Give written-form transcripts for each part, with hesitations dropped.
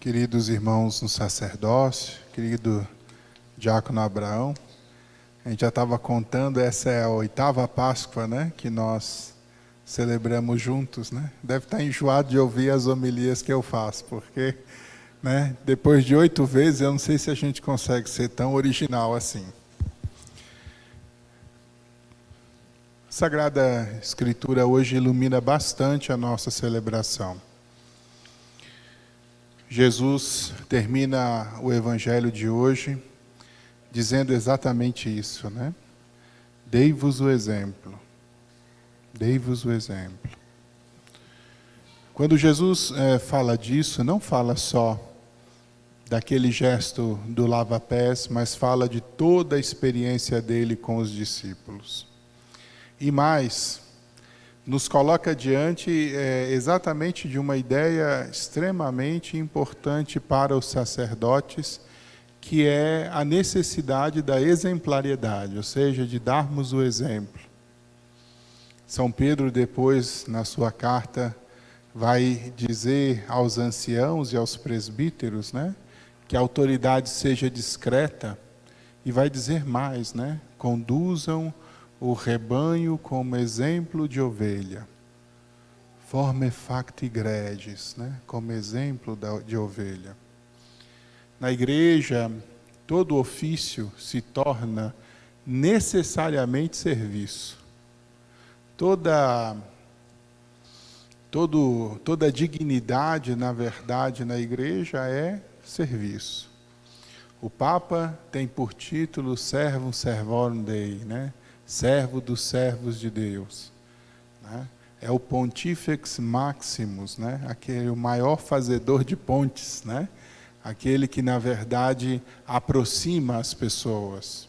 queridos irmãos no sacerdócio, querido diácono Abraão. A gente já estava contando, essa é a 8ª Páscoa, né, que nós celebramos juntos, né? Deve estar enjoado de ouvir as homilias que eu faço, porque, né, depois de 8 vezes, eu não sei se a gente consegue ser tão original assim. A Sagrada Escritura hoje ilumina bastante a nossa celebração. Jesus termina o Evangelho de hoje dizendo exatamente isso, né? Dei-vos o exemplo. Dei-vos o exemplo. Quando Jesus fala disso, não fala só daquele gesto do lava-pés, mas fala de toda a experiência dele com os discípulos. E mais, nos coloca diante exatamente de uma ideia extremamente importante para os sacerdotes, que é a necessidade da exemplariedade, ou seja, de darmos o exemplo. São Pedro, depois, na sua carta, vai dizer aos anciãos e aos presbíteros, né, que a autoridade seja discreta, e vai dizer mais, né, conduzam o rebanho como exemplo de ovelha. Forme facti gregis, né? Como exemplo de ovelha. Na igreja, todo ofício se torna necessariamente serviço. Toda dignidade, na verdade, na igreja é serviço. O Papa tem por título Servum Servorum Dei, né? Servo dos servos de Deus, né? É o Pontifex Maximus, né? O maior fazedor de pontes, né? Aquele que, na verdade, aproxima as pessoas.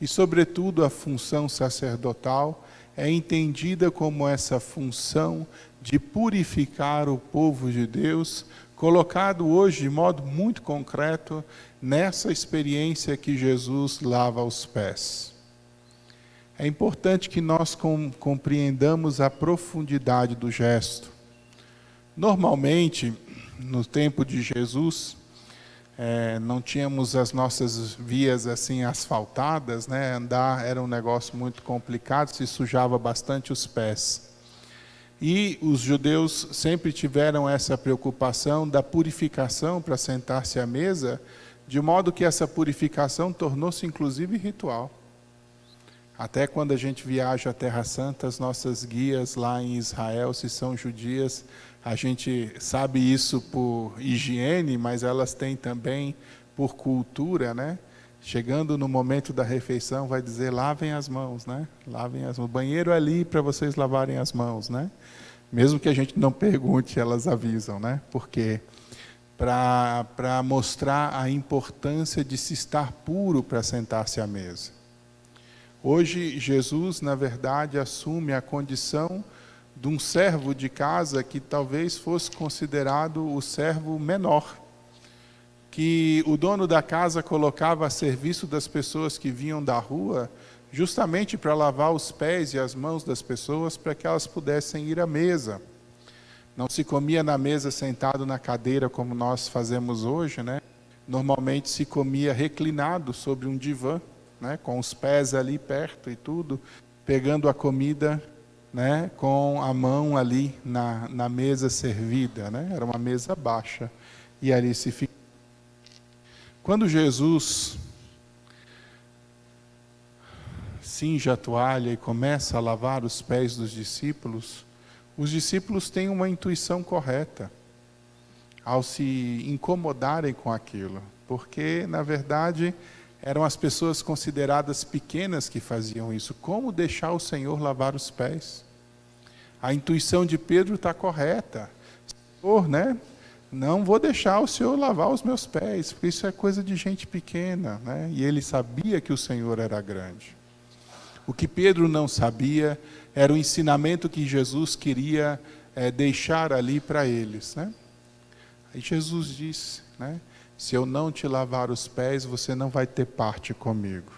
E, sobretudo, a função sacerdotal é entendida como essa função de purificar o povo de Deus, colocado hoje de modo muito concreto nessa experiência que Jesus lava os pés. É importante que nós compreendamos a profundidade do gesto. Normalmente, no tempo de Jesus, não tínhamos as nossas vias assim asfaltadas, né? Andar era um negócio muito complicado, se sujava bastante os pés. E os judeus sempre tiveram essa preocupação da purificação para sentar-se à mesa, de modo que essa purificação tornou-se inclusive ritual. Até quando a gente viaja à Terra Santa, as nossas guias lá em Israel, se são judias, a gente sabe isso por higiene, mas elas têm também por cultura, né? Chegando no momento da refeição, vai dizer, lavem as mãos, né? Lavem as mãos. O banheiro é ali para vocês lavarem as mãos, né? Mesmo que a gente não pergunte, elas avisam, né? Porque para mostrar a importância de se estar puro para sentar-se à mesa. Hoje, Jesus, na verdade, assume a condição de um servo de casa que talvez fosse considerado o servo menor, que o dono da casa colocava a serviço das pessoas que vinham da rua, justamente para lavar os pés e as mãos das pessoas, para que elas pudessem ir à mesa. Não se comia na mesa sentado na cadeira como nós fazemos hoje, né? Normalmente se comia reclinado sobre um divã, né, com os pés ali perto e tudo, pegando a comida, né, com a mão ali na mesa servida, né? Era uma mesa baixa, e ali se fica. Quando Jesus cinge a toalha e começa a lavar os pés dos discípulos, os discípulos têm uma intuição correta ao se incomodarem com aquilo, porque, na verdade, eram as pessoas consideradas pequenas que faziam isso. Como deixar o Senhor lavar os pés? A intuição de Pedro está correta. Senhor, né? Não vou deixar o Senhor lavar os meus pés, porque isso é coisa de gente pequena, né? E ele sabia que o Senhor era grande. O que Pedro não sabia era o ensinamento que Jesus queria deixar ali para eles, né? Aí Jesus disse, né? Se eu não te lavar os pés, você não vai ter parte comigo.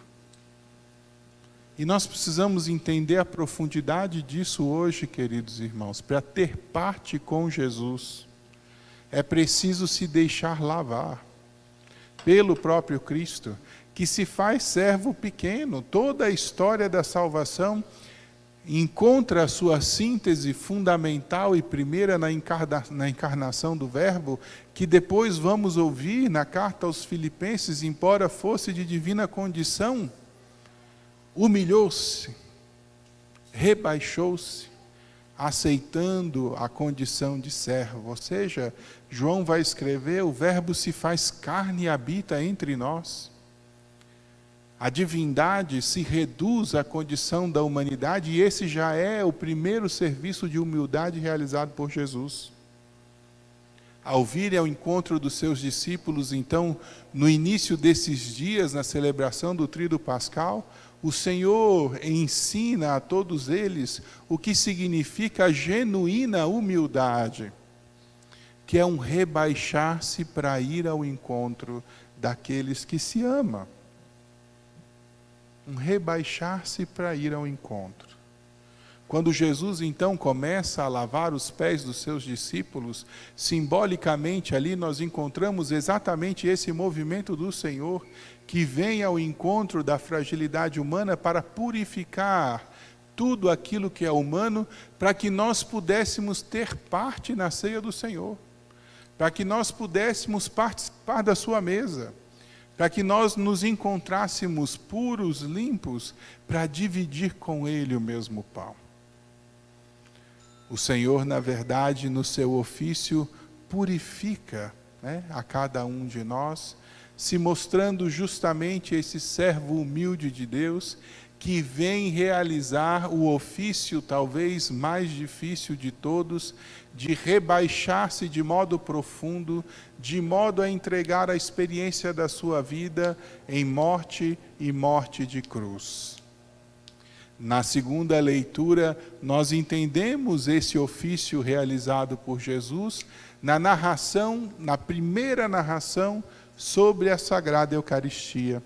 E nós precisamos entender a profundidade disso hoje, queridos irmãos, para ter parte com Jesus. é preciso se deixar lavar pelo próprio Cristo, que se faz servo pequeno. Toda a história da salvação encontra a sua síntese fundamental e primeira na encarnação do Verbo, que depois vamos ouvir na carta aos Filipenses: embora fosse de divina condição, humilhou-se, rebaixou-se, aceitando a condição de servo. Ou seja, João vai escrever: o Verbo se faz carne e habita entre nós. A divindade se reduz à condição da humanidade, e esse já é o primeiro serviço de humildade realizado por Jesus. Ao vir ao encontro dos seus discípulos, então, no início desses dias, na celebração do Tríduo Pascal, o Senhor ensina a todos eles o que significa a genuína humildade, que é um rebaixar-se para ir ao encontro daqueles que se amam. Um rebaixar-se para ir ao encontro. Quando Jesus então começa a lavar os pés dos seus discípulos, simbolicamente ali nós encontramos exatamente esse movimento do Senhor, que vem ao encontro da fragilidade humana para purificar tudo aquilo que é humano, para que nós pudéssemos ter parte na ceia do Senhor, para que nós pudéssemos participar da sua mesa, para que nós nos encontrássemos puros, limpos, para dividir com Ele o mesmo pão. O Senhor, na verdade, no seu ofício, purifica, a cada um de nós, se mostrando justamente esse servo humilde de Deus, que vem realizar o ofício talvez mais difícil de todos, de rebaixar-se de modo profundo, de modo a entregar a experiência da sua vida em morte e morte de cruz. Na segunda leitura, nós entendemos esse ofício realizado por Jesus na narração, na primeira narração sobre a Sagrada Eucaristia.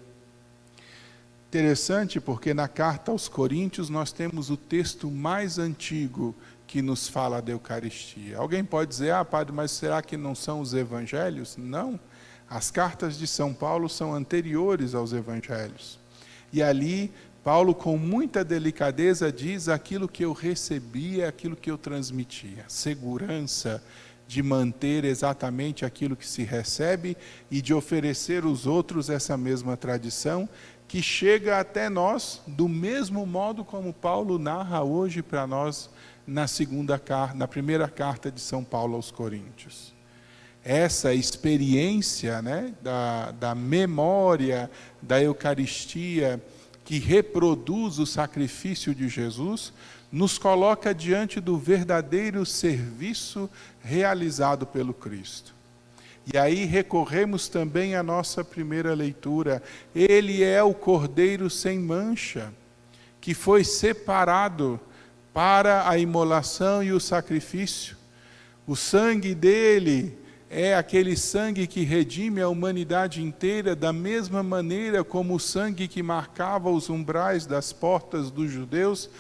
Interessante, porque na carta aos Coríntios nós temos o texto mais antigo que nos fala da Eucaristia. Alguém pode dizer: padre, mas será que não são os evangelhos? Não, as cartas de São Paulo são anteriores aos evangelhos. E ali, Paulo, com muita delicadeza, diz: aquilo que eu recebi é aquilo que eu transmitia. Segurança de manter exatamente aquilo que se recebe e de oferecer aos outros essa mesma tradição, que chega até nós do mesmo modo como Paulo narra hoje para nós na primeira carta de São Paulo aos Coríntios. Essa experiência, da memória da Eucaristia, que reproduz o sacrifício de Jesus, nos coloca diante do verdadeiro serviço realizado pelo Cristo. E aí recorremos também à nossa primeira leitura. Ele é o Cordeiro sem mancha, que foi separado para a imolação e o sacrifício. O sangue dele é aquele sangue que redime a humanidade inteira, da mesma maneira como o sangue que marcava os umbrais das portas dos judeus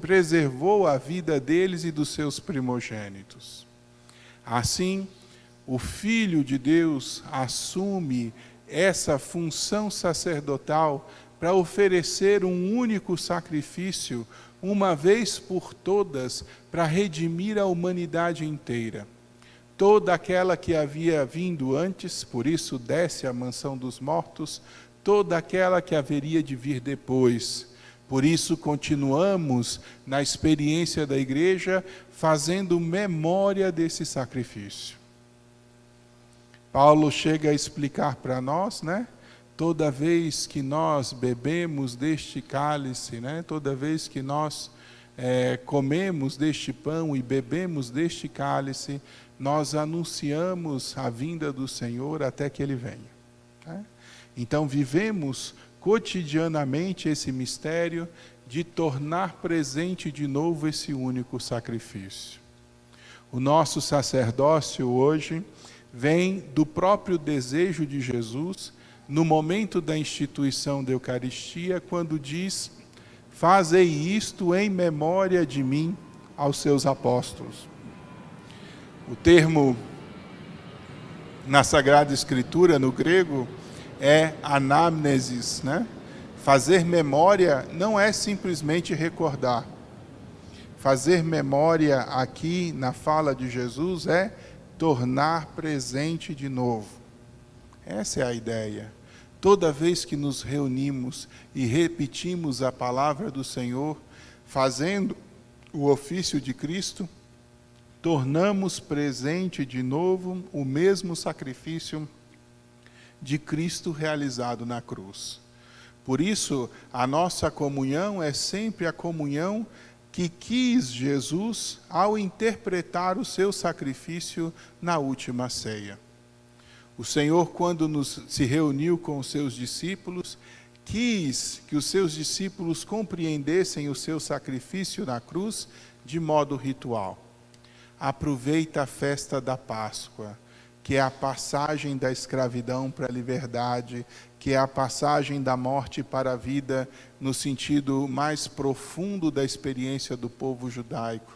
preservou a vida deles e dos seus primogênitos. Assim, o Filho de Deus assume essa função sacerdotal para oferecer um único sacrifício, uma vez por todas, para redimir a humanidade inteira. Toda aquela que havia vindo antes, por isso desce à mansão dos mortos, toda aquela que haveria de vir depois. Por isso continuamos na experiência da igreja, fazendo memória desse sacrifício. Paulo chega a explicar para nós, toda vez que nós bebemos deste cálice, toda vez que nós comemos deste pão e bebemos deste cálice, nós anunciamos a vinda do Senhor até que Ele venha. Então vivemos cotidianamente esse mistério de tornar presente de novo esse único sacrifício. O nosso sacerdócio hoje vem do próprio desejo de Jesus, no momento da instituição da Eucaristia, quando diz: fazei isto em memória de mim, aos seus apóstolos. O termo na Sagrada Escritura, no grego, é anamnesis, né? Fazer memória não é simplesmente recordar. Fazer memória aqui na fala de Jesus é tornar presente de novo. Essa é a ideia. Toda vez que nos reunimos e repetimos a palavra do Senhor, fazendo o ofício de Cristo, tornamos presente de novo o mesmo sacrifício de Cristo realizado na cruz. Por isso, a nossa comunhão é sempre a comunhão que quis Jesus ao interpretar o seu sacrifício na última ceia. O Senhor, quando se reuniu com os seus discípulos, quis que os seus discípulos compreendessem o seu sacrifício na cruz de modo ritual. Aproveita a festa da Páscoa, que é a passagem da escravidão para a liberdade, que é a passagem da morte para a vida, no sentido mais profundo da experiência do povo judaico.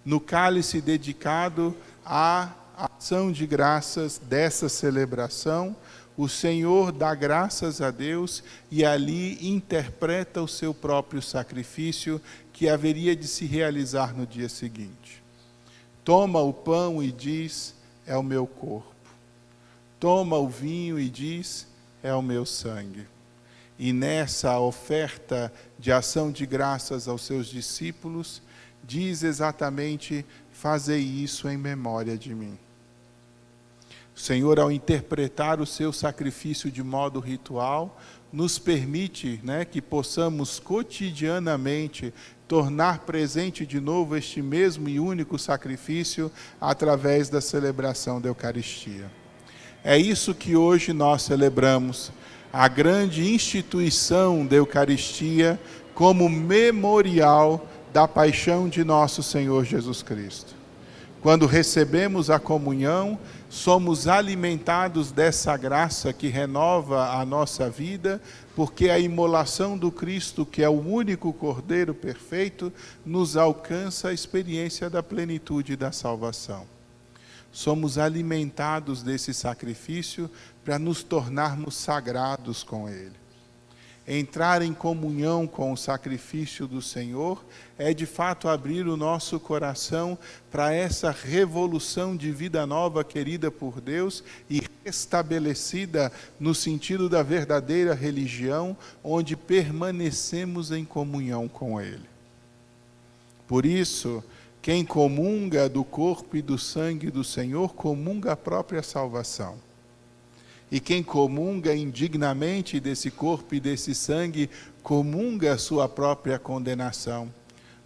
No cálice dedicado à ação de graças dessa celebração, o Senhor dá graças a Deus e ali interpreta o seu próprio sacrifício, que haveria de se realizar no dia seguinte. Toma o pão e diz: é o meu corpo. Toma o vinho e diz: é o meu sangue. E nessa oferta de ação de graças aos seus discípulos, diz exatamente: fazei isso em memória de mim. O Senhor, ao interpretar o seu sacrifício de modo ritual, nos permite, que possamos cotidianamente tornar presente de novo este mesmo e único sacrifício através da celebração da Eucaristia. É isso que hoje nós celebramos, a grande instituição da Eucaristia como memorial da paixão de nosso Senhor Jesus Cristo. Quando recebemos a comunhão, somos alimentados dessa graça que renova a nossa vida, porque a imolação do Cristo, que é o único Cordeiro perfeito, nos alcança a experiência da plenitude da salvação. Somos alimentados desse sacrifício para nos tornarmos sagrados com Ele. Entrar em comunhão com o sacrifício do Senhor é de fato abrir o nosso coração para essa revolução de vida nova querida por Deus e estabelecida no sentido da verdadeira religião, onde permanecemos em comunhão com Ele. Por isso, quem comunga do corpo e do sangue do Senhor, comunga a própria salvação. E quem comunga indignamente desse corpo e desse sangue, comunga a sua própria condenação.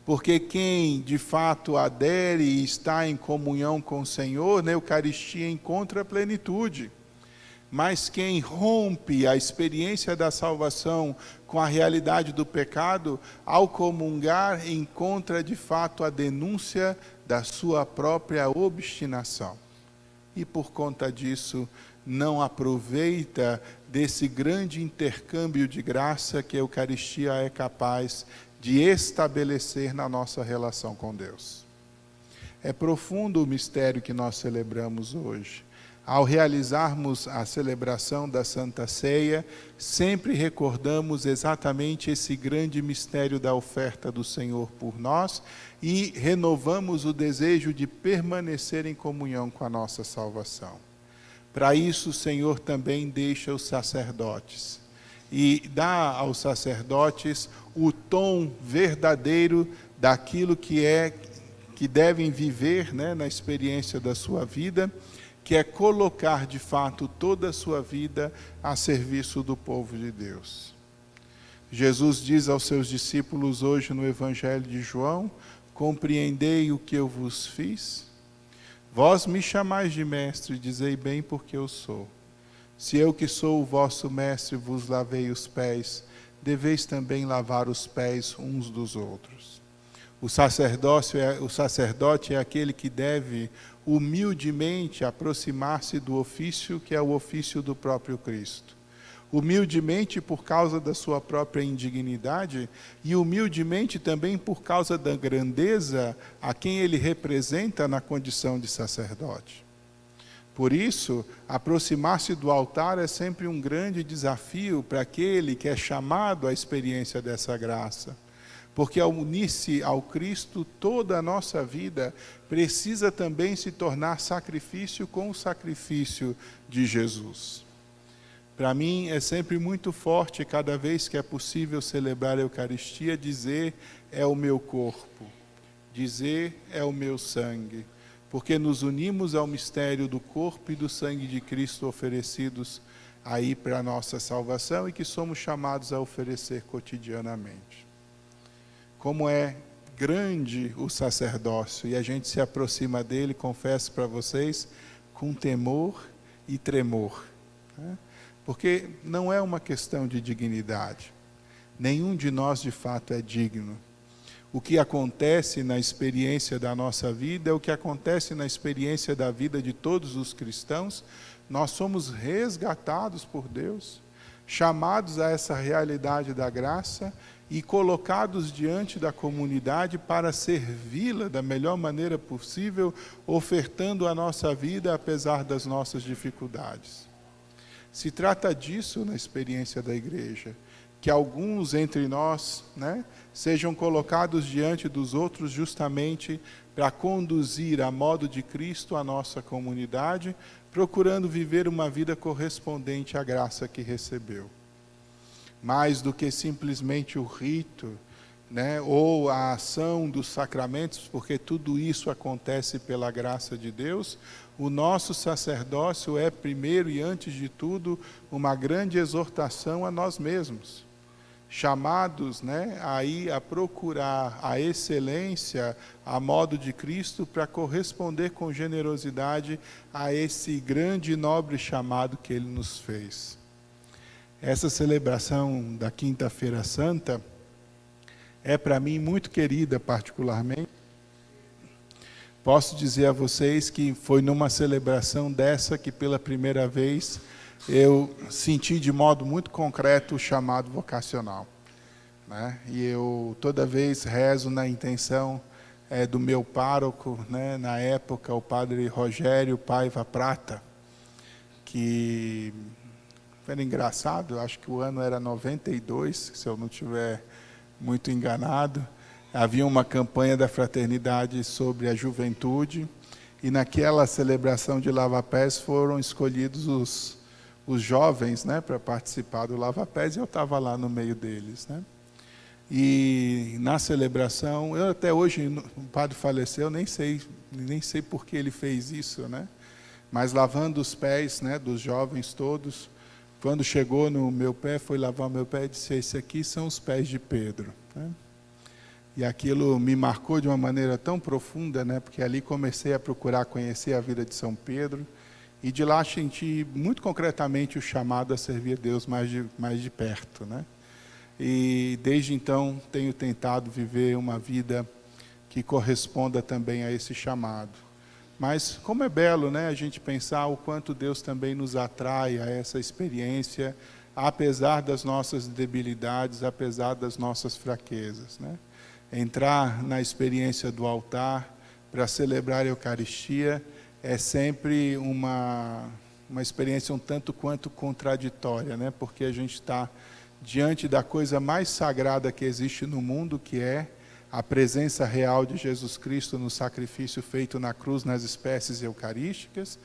Porque quem de fato adere e está em comunhão com o Senhor, na Eucaristia encontra a plenitude. Mas quem rompe a experiência da salvação com a realidade do pecado, ao comungar, encontra de fato a denúncia da sua própria obstinação. E por conta disso, não aproveita desse grande intercâmbio de graça que a Eucaristia é capaz de estabelecer na nossa relação com Deus. É profundo o mistério que nós celebramos hoje. Ao realizarmos a celebração da Santa Ceia, sempre recordamos exatamente esse grande mistério da oferta do Senhor por nós e renovamos o desejo de permanecer em comunhão com a nossa salvação. Para isso, o Senhor também deixa os sacerdotes e dá aos sacerdotes o tom verdadeiro daquilo que devem viver, na experiência da sua vida, que é colocar de fato toda a sua vida a serviço do povo de Deus. Jesus diz aos seus discípulos hoje no Evangelho de João: compreendei o que eu vos fiz? Vós me chamais de mestre, dizei bem porque eu sou. Se eu que sou o vosso mestre vos lavei os pés, deveis também lavar os pés uns dos outros. O sacerdote é aquele que deve humildemente aproximar-se do ofício que é o ofício do próprio Cristo. Humildemente por causa da sua própria indignidade e humildemente também por causa da grandeza a quem ele representa na condição de sacerdote. Por isso, aproximar-se do altar é sempre um grande desafio para aquele que é chamado à experiência dessa graça. Porque ao unir-se ao Cristo, toda a nossa vida precisa também se tornar sacrifício com o sacrifício de Jesus. Para mim é sempre muito forte, cada vez que é possível celebrar a Eucaristia, dizer é o meu corpo, dizer é o meu sangue, porque nos unimos ao mistério do corpo e do sangue de Cristo oferecidos aí para a nossa salvação e que somos chamados a oferecer cotidianamente. Como é grande o sacerdócio, e a gente se aproxima dele, confesso para vocês, com temor e tremor, né? Porque não é uma questão de dignidade. Nenhum de nós, de fato, é digno. O que acontece na experiência da nossa vida é o que acontece na experiência da vida de todos os cristãos. Nós somos resgatados por Deus, chamados a essa realidade da graça e colocados diante da comunidade para servi-la da melhor maneira possível, ofertando a nossa vida apesar das nossas dificuldades. Se trata disso na experiência da igreja, que alguns entre nós, né, sejam colocados diante dos outros justamente para conduzir a modo de Cristo a nossa comunidade, procurando viver uma vida correspondente à graça que recebeu. Mais do que simplesmente o rito, né, ou a ação dos sacramentos, porque tudo isso acontece pela graça de Deus, o nosso sacerdócio é, primeiro e antes de tudo, uma grande exortação a nós mesmos, chamados, né, aí a procurar a excelência, a modo de Cristo, para corresponder com generosidade a esse grande e nobre chamado que Ele nos fez. Essa celebração da Quinta-feira Santa é para mim muito querida particularmente. Posso dizer a vocês que foi numa celebração dessa que pela primeira vez eu senti de modo muito concreto o chamado vocacional, né? E eu toda vez rezo na intenção do meu pároco, né, na época o padre Rogério Paiva Prata, que era engraçado, acho que o ano era 92, se eu não estiver muito enganado. Havia uma campanha da fraternidade sobre a juventude, e naquela celebração de lava-pés foram escolhidos os jovens, né, para participar do lava-pés, e eu estava lá no meio deles, né? E na celebração, eu até hoje, o padre faleceu, nem sei por que ele fez isso, né? Mas lavando os pés, né, dos jovens todos, quando chegou no meu pé, foi lavar o meu pé e disse: esses aqui são os pés de Pedro, né? E aquilo me marcou de uma maneira tão profunda, né? Porque ali comecei a procurar conhecer a vida de São Pedro, e de lá senti muito concretamente o chamado a servir a Deus mais de perto, né? E desde então tenho tentado viver uma vida que corresponda também a esse chamado. Mas como é belo, né, a gente pensar o quanto Deus também nos atrai a essa experiência, apesar das nossas debilidades, apesar das nossas fraquezas, né? Entrar na experiência do altar para celebrar a Eucaristia é sempre uma experiência um tanto quanto contraditória, né? Porque a gente está diante da coisa mais sagrada que existe no mundo, que é a presença real de Jesus Cristo no sacrifício feito na cruz, nas espécies eucarísticas,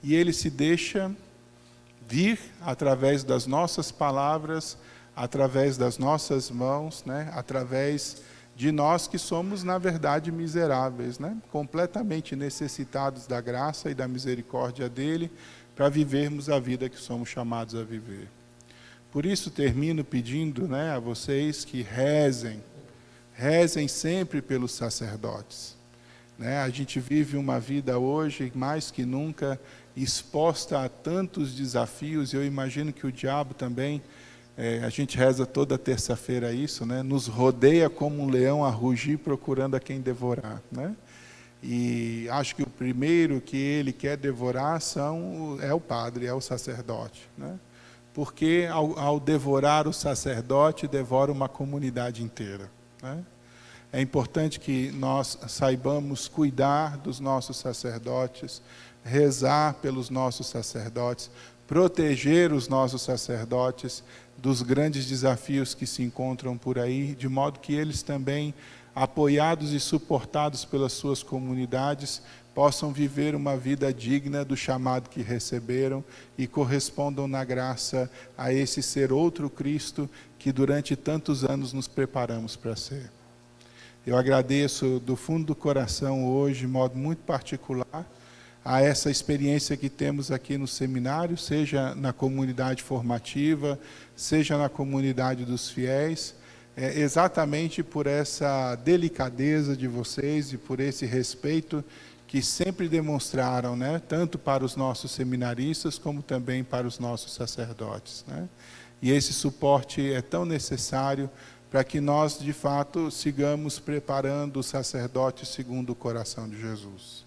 e Ele se deixa vir através das nossas palavras, através das nossas mãos, né? Através de nós que somos, na verdade, miseráveis, né? Completamente necessitados da graça e da misericórdia dEle, para vivermos a vida que somos chamados a viver. Por isso termino pedindo, né, a vocês que rezem sempre pelos sacerdotes, né? A gente vive uma vida hoje, mais que nunca, exposta a tantos desafios, e eu imagino que o diabo também, a gente reza toda terça-feira isso, né? Nos rodeia como um leão a rugir, procurando a quem devorar, né? E acho que o primeiro que ele quer devorar é o padre, é o sacerdote, né? Porque ao devorar o sacerdote, devora uma comunidade inteira, né? é importante que nós saibamos cuidar dos nossos sacerdotes, rezar pelos nossos sacerdotes, proteger os nossos sacerdotes dos grandes desafios que se encontram por aí, de modo que eles também, apoiados e suportados pelas suas comunidades, possam viver uma vida digna do chamado que receberam e correspondam na graça a esse ser outro Cristo que durante tantos anos nos preparamos para ser. Eu agradeço do fundo do coração hoje, de modo muito particular, a essa experiência que temos aqui no seminário, seja na comunidade formativa, seja na comunidade dos fiéis, exatamente por essa delicadeza de vocês e por esse respeito que sempre demonstraram, né, tanto para os nossos seminaristas como também para os nossos sacerdotes, né? E esse suporte é tão necessário para que nós, de fato, sigamos preparando os sacerdotes segundo o coração de Jesus.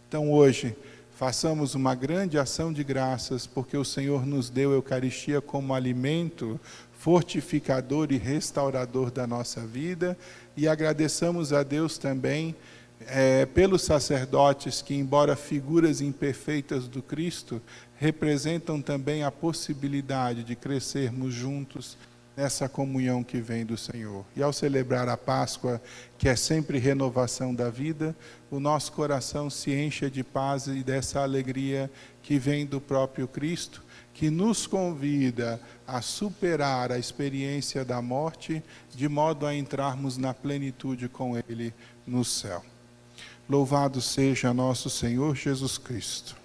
Então, hoje, façamos uma grande ação de graças, porque o Senhor nos deu a Eucaristia como alimento fortificador e restaurador da nossa vida, e agradeçamos a Deus também pelos sacerdotes que, embora figuras imperfeitas do Cristo, representam também a possibilidade de crescermos juntos nessa comunhão que vem do Senhor. E ao celebrar a Páscoa, que é sempre renovação da vida, o nosso coração se enche de paz e dessa alegria que vem do próprio Cristo, que nos convida a superar a experiência da morte, de modo a entrarmos na plenitude com Ele no céu. Louvado seja nosso Senhor Jesus Cristo.